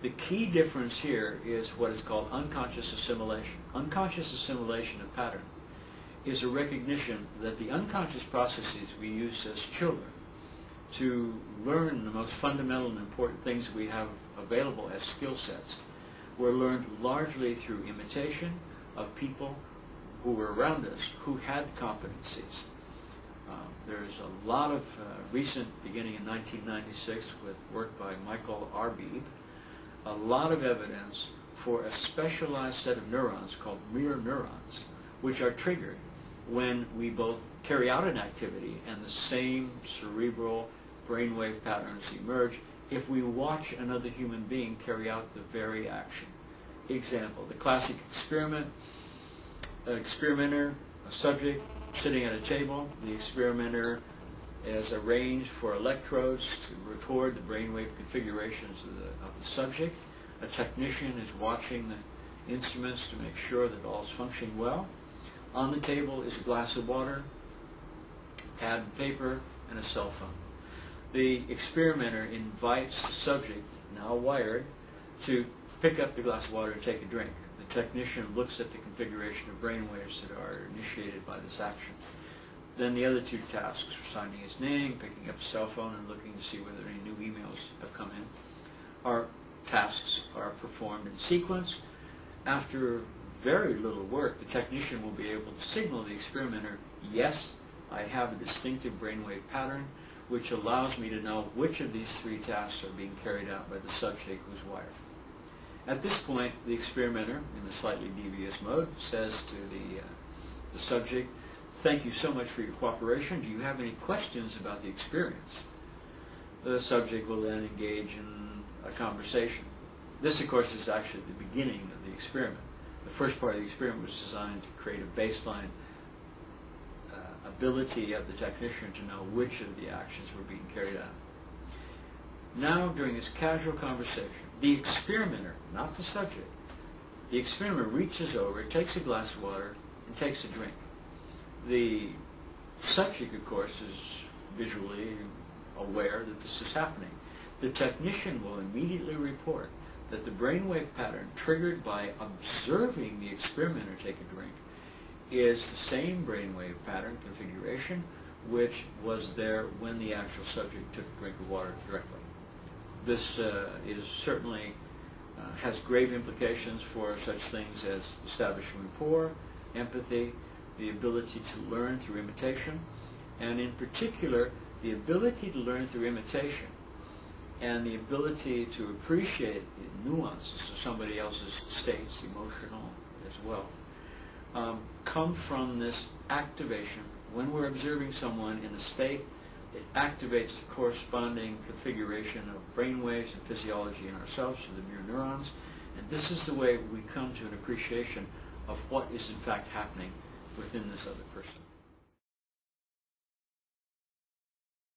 The key difference here is what is called unconscious assimilation. Unconscious assimilation of pattern is a recognition that the unconscious processes we use as children to learn the most fundamental and important things we have available as skill sets were learned largely through imitation of people who were around us who had competencies. There's a lot of recent, beginning in 1996 with work by Michael Arbib, a lot of evidence for a specialized set of neurons called mirror neurons, which are triggered when we both carry out an activity and the same cerebral brainwave patterns emerge if we watch another human being carry out the very action. Example, the classic experiment, an experimenter, a subject sitting at a table, the experimenter is arranged for electrodes to record the brainwave configurations of the subject. A technician is watching the instruments to make sure that all is functioning well. On the table is a glass of water, pad and paper, and a cell phone. The experimenter invites the subject, now wired, to pick up the glass of water and take a drink. The technician looks at the configuration of brainwaves that are initiated by this action. Then the other two tasks, signing his name, picking up a cell phone, and looking to see whether any new emails have come in, our tasks are performed in sequence. After very little work, the technician will be able to signal the experimenter, yes, I have a distinctive brainwave pattern, which allows me to know which of these three tasks are being carried out by the subject who's wired. At this point, the experimenter, in a slightly devious mode, says to the subject, thank you so much for your cooperation. Do you have any questions about the experience? The subject will then engage in a conversation. This, of course, is actually the beginning of the experiment. The first part of the experiment was designed to create a baseline ability of the technician to know which of the actions were being carried out. Now, during this casual conversation, the experimenter, not the subject, the experimenter reaches over, takes a glass of water, and takes a drink. The subject, of course, is visually aware that this is happening. The technician will immediately report that the brainwave pattern triggered by observing the experimenter take a drink is the same brainwave pattern configuration which was there when the actual subject took a drink of water directly. This is certainly has grave implications for such things as establishing rapport, empathy, the ability to learn through imitation, and in particular, the ability to learn through imitation and the ability to appreciate the nuances of somebody else's states, emotional as well, come from this activation. When we're observing someone in a state, it activates the corresponding configuration of brain waves and physiology in ourselves through the mirror neurons, and this is the way we come to an appreciation of what is in fact happening within this other person.